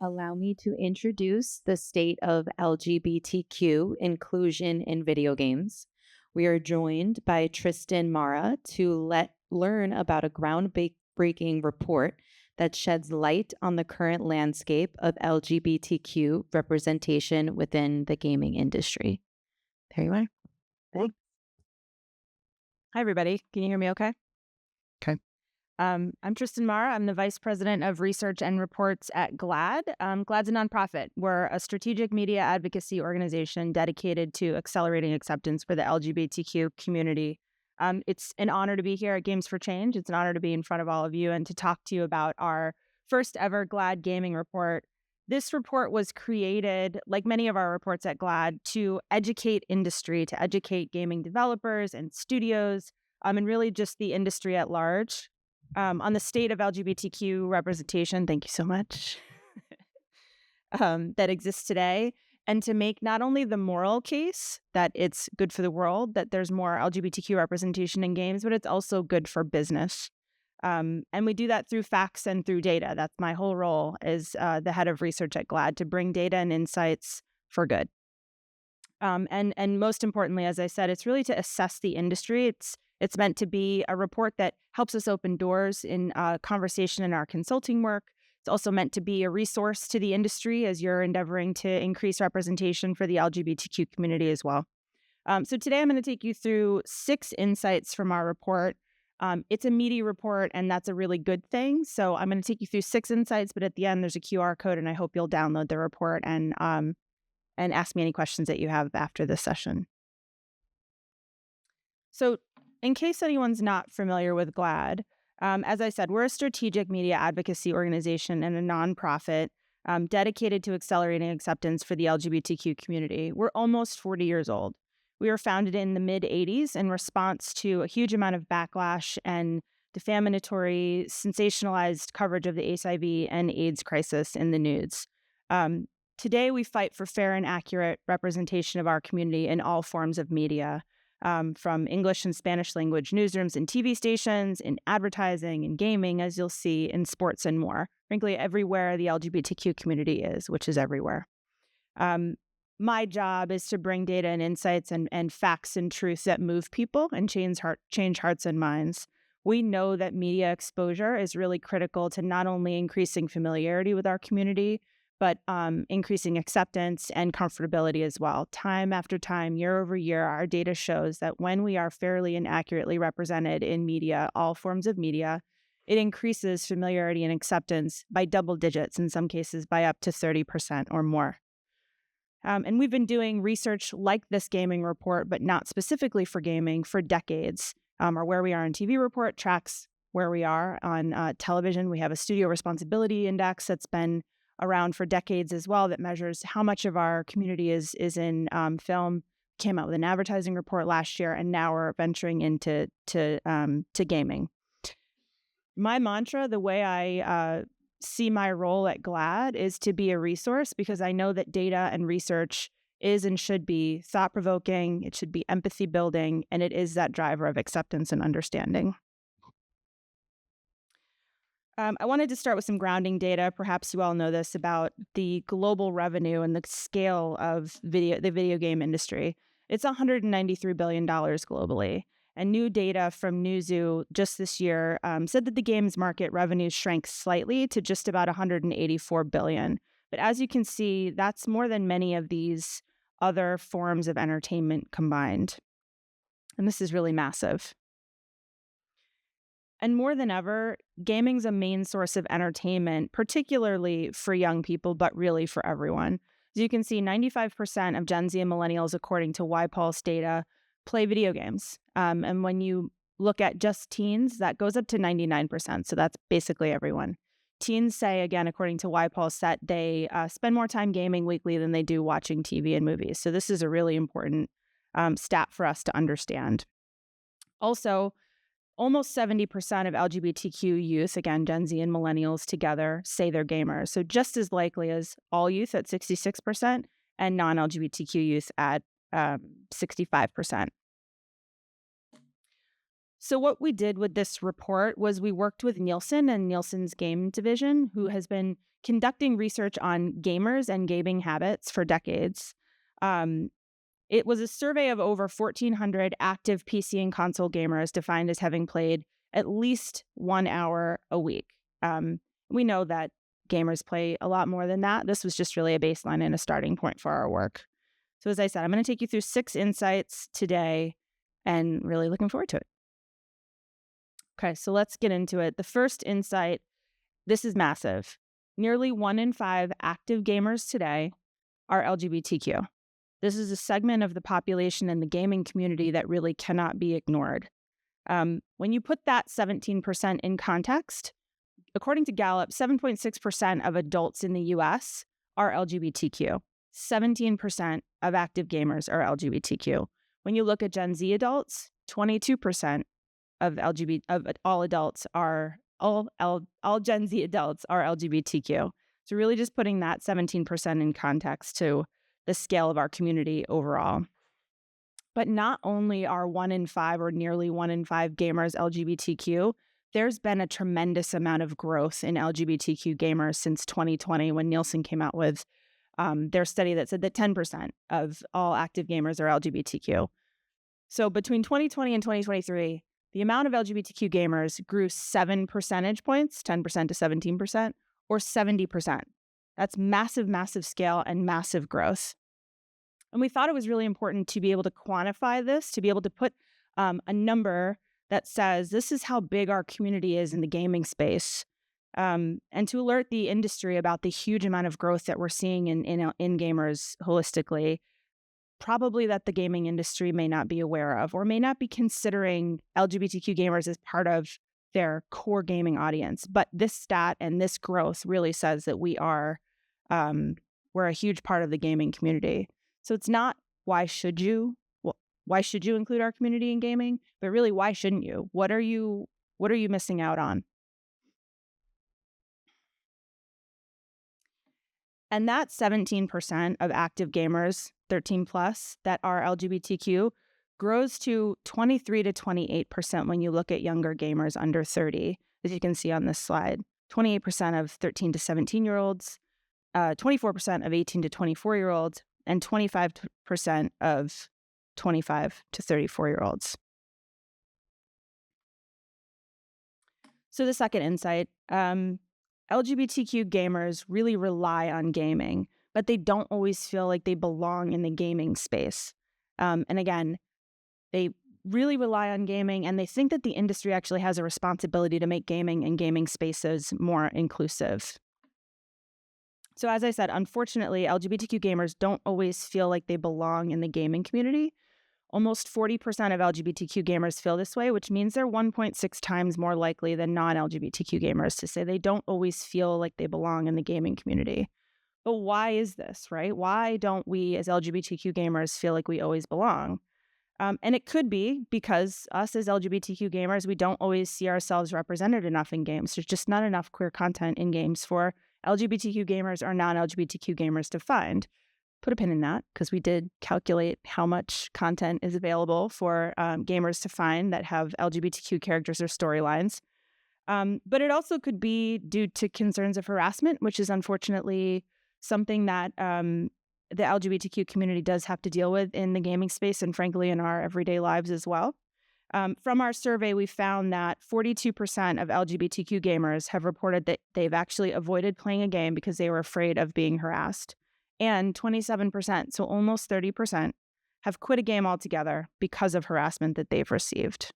Allow me to introduce the state of LGBTQ inclusion in video games. We are joined by Tristan Marra to learn about a groundbreaking report that sheds light on the current landscape of LGBTQ representation within the gaming industry. There you are. Thanks. Hi, everybody. Can you hear me okay? Okay. I'm Tristan Marra. I'm the Vice President of Research and Reports at GLAAD. GLAAD's a nonprofit. We're a strategic media advocacy organization dedicated to accelerating acceptance for the LGBTQ community. It's an honor to be here at Games for Change. It's an honor to be in front of all of you and to talk to you about our first ever GLAAD gaming report. This report was created, like many of our reports at GLAAD, to educate industry, to educate gaming developers and studios, and really just the industry at large. On the state of LGBTQ representation, thank you so much, that exists today, and to make not only the moral case that it's good for the world, that there's more LGBTQ representation in games, but it's also good for business. And we do that through facts and through data. That's my whole role as the head of research at GLAAD, to bring data and insights for good. And most importantly, as I said, it's really to assess the industry. It's meant to be a report that helps us open doors in conversation in our consulting work. It's also meant to be a resource to the industry as you're endeavoring to increase representation for the LGBTQ community as well. So today I'm going to take you through 6 insights from our report. It's a meaty report, and that's a really good thing. So I'm going to take you through 6 insights, but at the end there's a QR code, and I hope you'll download the report and ask me any questions that you have after this session. So in case anyone's not familiar with GLAAD, as I said, we're a strategic media advocacy organization and a nonprofit dedicated to accelerating acceptance for the LGBTQ community. We're almost 40 years old. We were founded in the mid-'80s in response to a huge amount of backlash and defamatory, sensationalized coverage of the HIV and AIDS crisis in the news. Today, we fight for fair and accurate representation of our community in all forms of media, from English and Spanish language newsrooms and TV stations, in advertising, in gaming, as you'll see, in sports and more. Frankly, everywhere the LGBTQ community is, which is everywhere. My job is to bring data and insights and facts and truths that move people and change hearts and minds. We know that media exposure is really critical to not only increasing familiarity with our community, but increasing acceptance and comfortability as well. Time after time, year over year, our data shows that when we are fairly and accurately represented in media, all forms of media, it increases familiarity and acceptance by double digits, in some cases by up to 30% or more. And we've been doing research like this gaming report, but not specifically for gaming, for decades. Our Where We Are on TV report tracks where we are on television. We have a studio responsibility index that's been around for decades as well, that measures how much of our community is in film. Came out with an advertising report last year, and now we're venturing into gaming. My mantra, the way I see my role at GLAAD, is to be a resource, because I know that data and research is and should be thought-provoking, it should be empathy-building, and it is that driver of acceptance and understanding. I wanted to start with some grounding data. Perhaps you all know this about the global revenue and the scale of the video game industry. It's $193 billion globally. And new data from Newzoo just this year said that the games market revenues shrank slightly to just about $184 billion. But as you can see, that's more than many of these other forms of entertainment combined. And this is really massive. And more than ever, gaming's a main source of entertainment, particularly for young people, but really for everyone. As you can see, 95% of Gen Z and millennials, according to YPulse data, play video games. And when you look at just teens, that goes up to 99%. So that's basically everyone. Teens say, again, according to YPulse, that they spend more time gaming weekly than they do watching TV and movies. So this is a really important stat for us to understand. Also, almost 70% of LGBTQ youth, again, Gen Z and millennials together, say they're gamers. So just as likely as all youth at 66% and non-LGBTQ youth at 65%. So what we did with this report was we worked with Nielsen and Nielsen's game division, who has been conducting research on gamers and gaming habits for decades. It was a survey of over 1,400 active PC and console gamers defined as having played at least 1 hour a week. We know that gamers play a lot more than that. This was just really a baseline and a starting point for our work. So as I said, I'm going to take you through 6 insights today and really looking forward to it. Okay, so let's get into it. The first insight, this is massive. Nearly 1 in 5 active gamers today are LGBTQ. This is a segment of the population in the gaming community that really cannot be ignored. When you put that 17% in context, according to Gallup, 7.6% of adults in the US are LGBTQ. 17% of active gamers are LGBTQ. When you look at Gen Z adults, 22% of all Gen Z adults are LGBTQ. So really just putting that 17% in context to the scale of our community overall. But not only are 1 in 5 or nearly 1 in 5 gamers LGBTQ, there's been a tremendous amount of growth in LGBTQ gamers since 2020 when Nielsen came out with their study that said that 10% of all active gamers are LGBTQ. So between 2020 and 2023, the amount of LGBTQ gamers grew 7 percentage points, 10% to 17%, or 70%. That's massive, massive scale and massive growth. And we thought it was really important to be able to quantify this, to be able to put a number that says this is how big our community is in the gaming space, and to alert the industry about the huge amount of growth that we're seeing in gamers holistically, probably that the gaming industry may not be aware of or may not be considering LGBTQ gamers as part of their core gaming audience. But this stat and this growth really says that we're a huge part of the gaming community. So it's not why should you include our community in gaming, but really why shouldn't you? What are you missing out on? And that 17% of active gamers, 13 plus, that are LGBTQ grows to 23 to 28% when you look at younger gamers under 30, as you can see on this slide. 28% of 13 to 17-year-olds, 24% of 18 to 24-year-olds, and 25% of 25 to 34-year-olds. So the second insight, LGBTQ gamers really rely on gaming, but they don't always feel like they belong in the gaming space. And again, they really rely on gaming, and they think that the industry actually has a responsibility to make gaming and gaming spaces more inclusive. So as I said, unfortunately, LGBTQ gamers don't always feel like they belong in the gaming community. Almost 40% of LGBTQ gamers feel this way, which means they're 1.6 times more likely than non-LGBTQ gamers to say they don't always feel like they belong in the gaming community. But why is this, right? Why don't we as LGBTQ gamers feel like we always belong? And it could be because us as LGBTQ gamers, we don't always see ourselves represented enough in games. There's just not enough queer content in games for LGBTQ gamers or non-LGBTQ gamers to find. Put a pin in that because we did calculate how much content is available for gamers to find that have LGBTQ characters or storylines. But it also could be due to concerns of harassment, which is unfortunately something that the LGBTQ community does have to deal with in the gaming space and frankly in our everyday lives as well. From our survey, we found that 42% of LGBTQ gamers have reported that they've actually avoided playing a game because they were afraid of being harassed. And 27%, so almost 30%, have quit a game altogether because of harassment that they've received.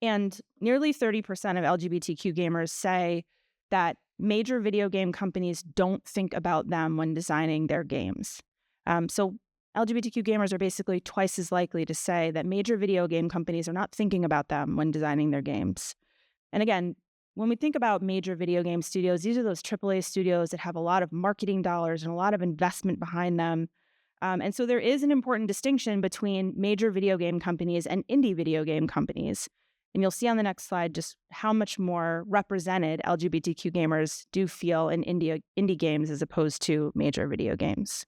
And nearly 30% of LGBTQ gamers say that major video game companies don't think about them when designing their games. So LGBTQ gamers are basically twice as likely to say that major video game companies are not thinking about them when designing their games. And again, when we think about major video game studios, these are those AAA studios that have a lot of marketing dollars and a lot of investment behind them. And so there is an important distinction between major video game companies and indie video game companies. And you'll see on the next slide just how much more represented LGBTQ gamers do feel in indie games as opposed to major video games.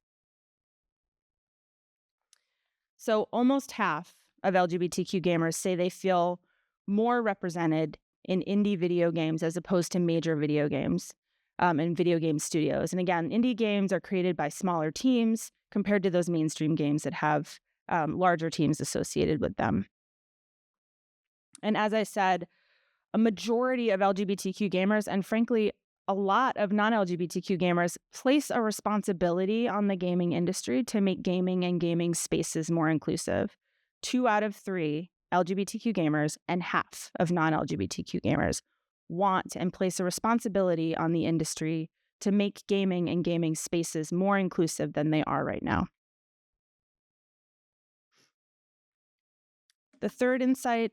So almost half of LGBTQ gamers say they feel more represented in indie video games as opposed to major video games and video game studios. And again, indie games are created by smaller teams compared to those mainstream games that have larger teams associated with them. And as I said, a majority of LGBTQ gamers, and frankly, a lot of non-LGBTQ gamers, place a responsibility on the gaming industry to make gaming and gaming spaces more inclusive. 2 out of 3 LGBTQ gamers and half of non-LGBTQ gamers want and place a responsibility on the industry to make gaming and gaming spaces more inclusive than they are right now. The third insight: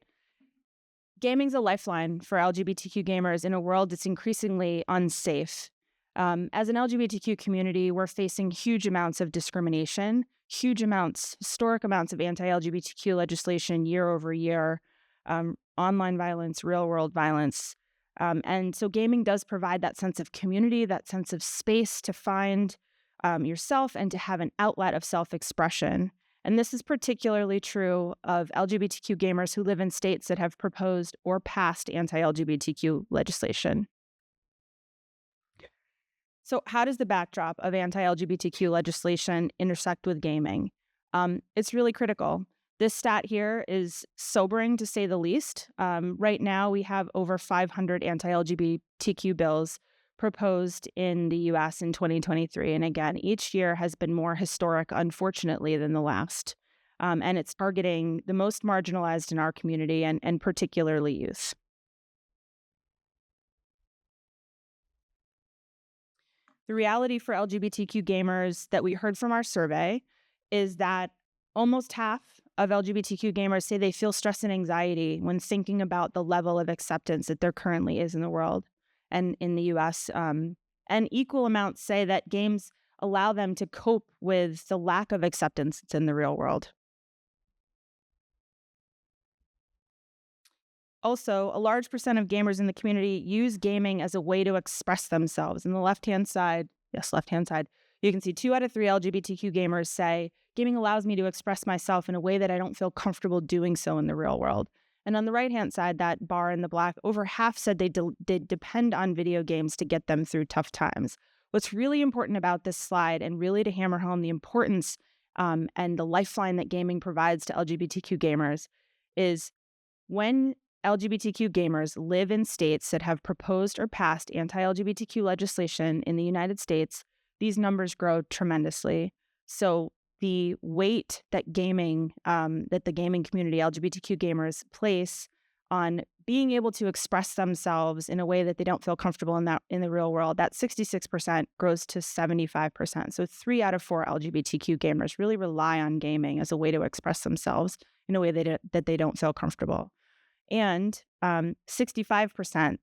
gaming's a lifeline for LGBTQ gamers in a world that's increasingly unsafe. As an LGBTQ community, we're facing huge amounts of discrimination, historic amounts of anti-LGBTQ legislation year over year, online violence, real-world violence. And so gaming does provide that sense of community, that sense of space to find yourself and to have an outlet of self-expression. And this is particularly true of LGBTQ gamers who live in states that have proposed or passed anti-LGBTQ legislation. So how does the backdrop of anti-LGBTQ legislation intersect with gaming? It's really critical. This stat here is sobering, to say the least. Right now, we have over 500 anti-LGBTQ bills proposed in the U.S. in 2023. And again, each year has been more historic, unfortunately, than the last. And it's targeting the most marginalized in our community and particularly youth. The reality for LGBTQ gamers that we heard from our survey is that almost half of LGBTQ gamers say they feel stress and anxiety when thinking about the level of acceptance that there currently is in the world and in the US. And equal amounts say that games allow them to cope with the lack of acceptance that's in the real world. Also, a large percent of gamers in the community use gaming as a way to express themselves. In the left-hand side, you can see 2 out of 3 LGBTQ gamers say, gaming allows me to express myself in a way that I don't feel comfortable doing so in the real world. And on the right-hand side, that bar in the black, over half said they depend on video games to get them through tough times. What's really important about this slide, and really to hammer home the importance and the lifeline that gaming provides to LGBTQ gamers, is when LGBTQ gamers live in states that have proposed or passed anti-LGBTQ legislation in the United States, these numbers grow tremendously. So the weight that the gaming community, LGBTQ gamers, place on being able to express themselves in a way that they don't feel comfortable in the real world, that 66% grows to 75%. So 3 out of 4 LGBTQ gamers really rely on gaming as a way to express themselves in a way that they don't feel comfortable. And 65%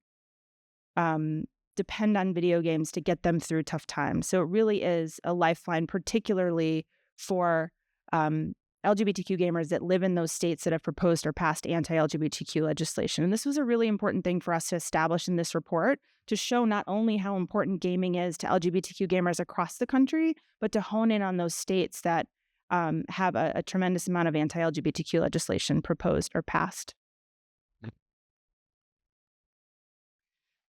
depend on video games to get them through tough times. So it really is a lifeline, particularly for LGBTQ gamers that live in those states that have proposed or passed anti-LGBTQ legislation. And this was a really important thing for us to establish in this report, to show not only how important gaming is to LGBTQ gamers across the country, but to hone in on those states that have a tremendous amount of anti-LGBTQ legislation proposed or passed.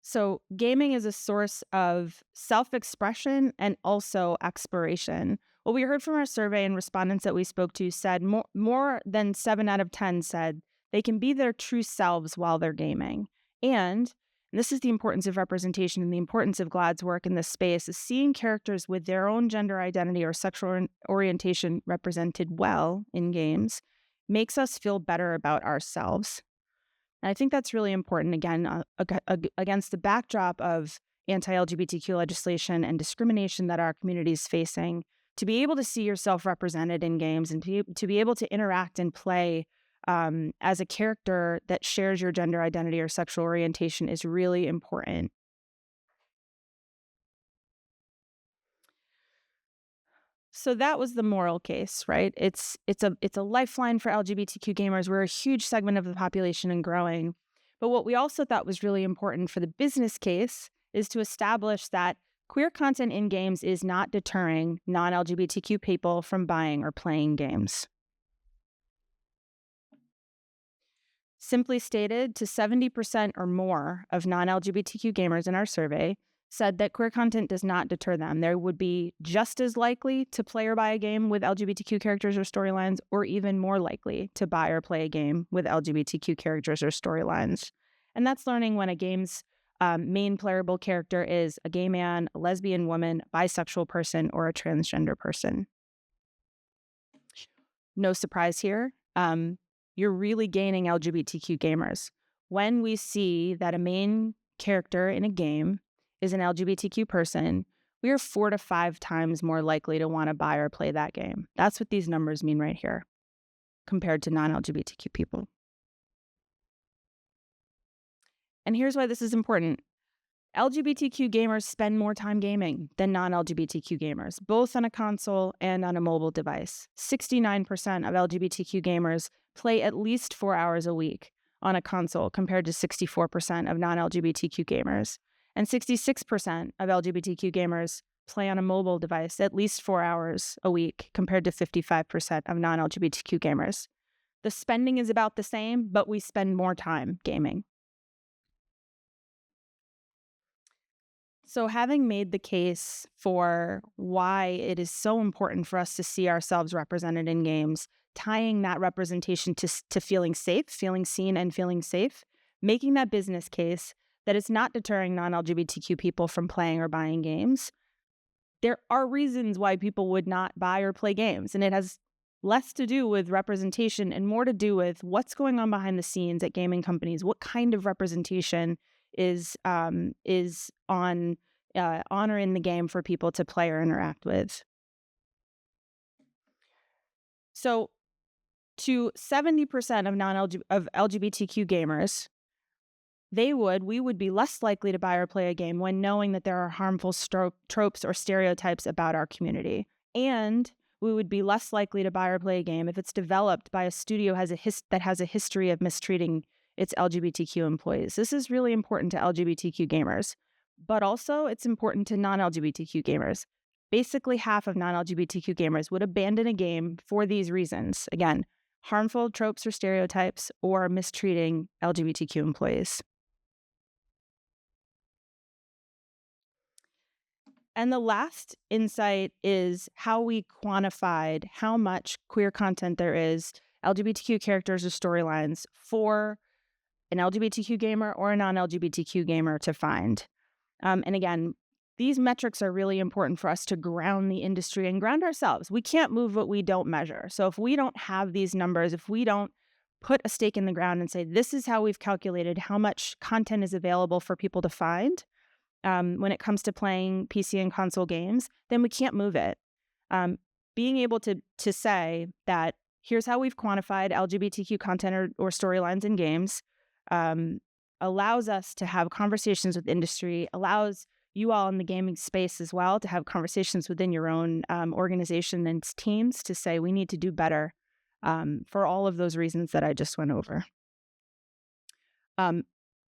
So gaming is a source of self-expression and also exploration. What we heard from our survey and respondents that we spoke to said more than 7 out of 10 said they can be their true selves while they're gaming. And this is the importance of representation and the importance of GLAAD's work in this space, is seeing characters with their own gender identity or sexual orientation represented well in games makes us feel better about ourselves. And I think that's really important, again, against the backdrop of anti-LGBTQ legislation and discrimination that our community is facing, to be able to see yourself represented in games and to be able to interact and play as a character that shares your gender identity or sexual orientation is really important. So that was the moral case, right? It's a lifeline for LGBTQ gamers. We're a huge segment of the population and growing. But what we also thought was really important for the business case is to establish that queer content in games is not deterring non-LGBTQ people from buying or playing games. Simply stated, to 70% or more of non-LGBTQ gamers in our survey said that queer content does not deter them. They would be just as likely to play or buy a game with LGBTQ characters or storylines, or even more likely to buy or play a game with LGBTQ characters or storylines. And that's learning when a game's main playable character is a gay man, a lesbian woman, a bisexual person, or a transgender person. No surprise here. You're really gaining LGBTQ gamers. When we see that a main character in a game is an LGBTQ person, we are 4 to 5 times more likely to want to buy or play that game. That's what these numbers mean right here compared to non-LGBTQ people. And here's why this is important. LGBTQ gamers spend more time gaming than non-LGBTQ gamers, both on a console and on a mobile device. 69% of LGBTQ gamers play at least 4 hours a week on a console compared to 64% of non-LGBTQ gamers. And 66% of LGBTQ gamers play on a mobile device at least 4 hours a week compared to 55% of non-LGBTQ gamers. The spending is about the same, but we spend more time gaming. So having made the case for why it is so important for us to see ourselves represented in games, tying that representation to feeling safe, feeling seen and feeling safe, making that business case that it's not deterring non-LGBTQ people from playing or buying games, there are reasons why people would not buy or play games. And it has less to do with representation and more to do with what's going on behind the scenes at gaming companies, what kind of representation is on or in the game for people to play or interact with. So to 70% of LGBTQ gamers, we would be less likely to buy or play a game when knowing that there are harmful tropes or stereotypes about our community. And we would be less likely to buy or play a game if it's developed by a studio that has a history of mistreating its LGBTQ employees. This is really important to LGBTQ gamers, but also it's important to non-LGBTQ gamers. Basically, half of non-LGBTQ gamers would abandon a game for these reasons. Again, harmful tropes or stereotypes or mistreating LGBTQ employees. And the last insight is how we quantified how much queer content there is, LGBTQ characters or storylines for an LGBTQ gamer or a non-LGBTQ gamer to find. And again, these metrics are really important for us to ground the industry and ground ourselves. We can't move what we don't measure. So if we don't have these numbers, if we don't put a stake in the ground and say, this is how we've calculated how much content is available for people to find when it comes to playing PC and console games, then we can't move it. Being able to say that here's how we've quantified LGBTQ content or storylines in games allows us to have conversations with industry, allows you all in the gaming space as well to have conversations within your own organization and teams to say we need to do better for all of those reasons that I just went over.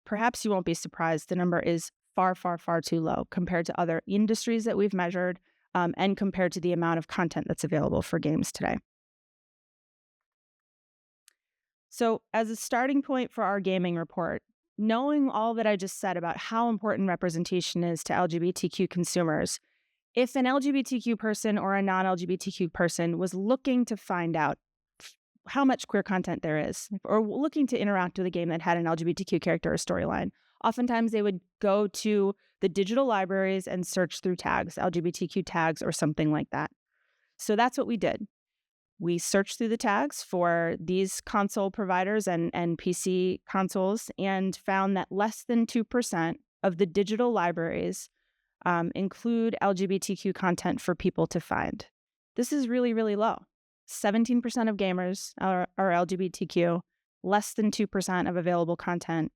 Perhaps you won't be surprised. The number is far, far, far too low compared to other industries that we've measured and compared to the amount of content that's available for games today. So as a starting point for our gaming report, knowing all that I just said about how important representation is to LGBTQ consumers, if an LGBTQ person or a non-LGBTQ person was looking to find out how much queer content there is, or looking to interact with a game that had an LGBTQ character or storyline, oftentimes they would go to the digital libraries and search through tags, LGBTQ tags or something like that. So that's what we did. We searched through the tags for these console providers and PC consoles and found that less than 2% of the digital libraries include LGBTQ content for people to find. This is really, really low. 17% of gamers are LGBTQ. Less than 2% of available content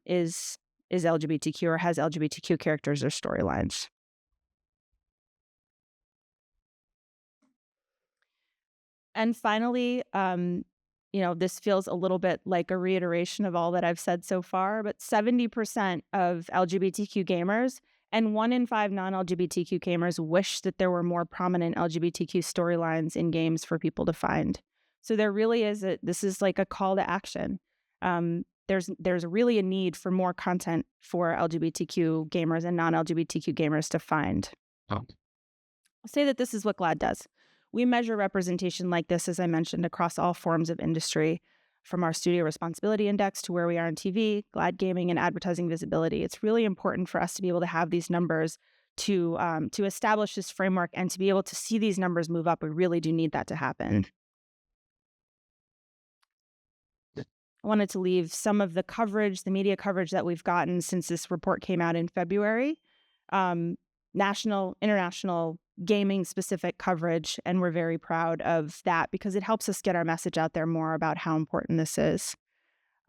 is LGBTQ or has LGBTQ characters or storylines. And finally, this feels a little bit like a reiteration of all that I've said so far, but 70% of LGBTQ gamers and 1 in 5 non-LGBTQ gamers wish that there were more prominent LGBTQ storylines in games for people to find. So there really is this is like a call to action. There's really a need for more content for LGBTQ gamers and non-LGBTQ gamers to find. Oh. I'll say that this is what GLAAD does. We measure representation like this, as I mentioned, across all forms of industry, from our Studio Responsibility Index to where we are on TV, GLAAD gaming, and advertising visibility. It's really important for us to be able to have these numbers to establish this framework and to be able to see these numbers move up. We really do need that to happen. I wanted to leave some of the coverage, the media coverage that we've gotten since this report came out in February, national, international, gaming specific coverage. And we're very proud of that because it helps us get our message out there more about how important this is.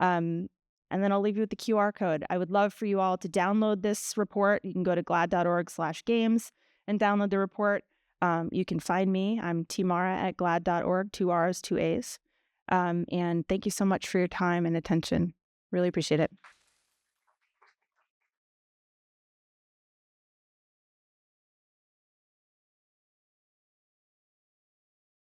And then I'll leave you with the QR code. I would love for you all to download this report. You can go to glaad.org/games and download the report. You can find me. I'm Marra at glaad.org, 2 R's, 2 A's. And thank you so much for your time and attention. Really appreciate it.